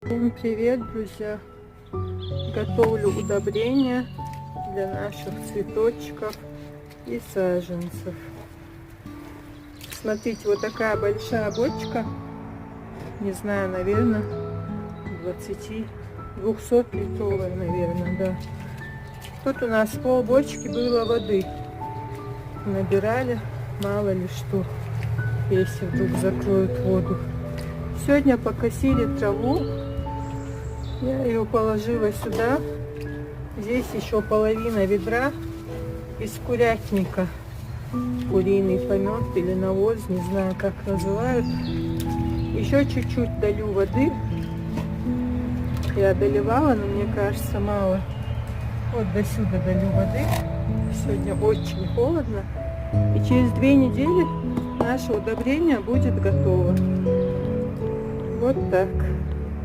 Всем привет, друзья! Готовлю удобрения для наших цветочков и саженцев. Смотрите, вот такая большая бочка, не знаю, наверное, 200-литровая, наверное, да. Тут у нас пол бочки было воды. Набирали, мало ли что, если вдруг закроют воду. Сегодня покосили траву. Я ее положила сюда. Здесь еще половина ведра из курятника. Куриный помет или навоз, не знаю, как называют. Еще чуть-чуть долью воды. Я доливала, но мне кажется мало. Вот до сюда долью воды. Сегодня очень холодно. И через 2 недели наше удобрение будет готово. Вот так.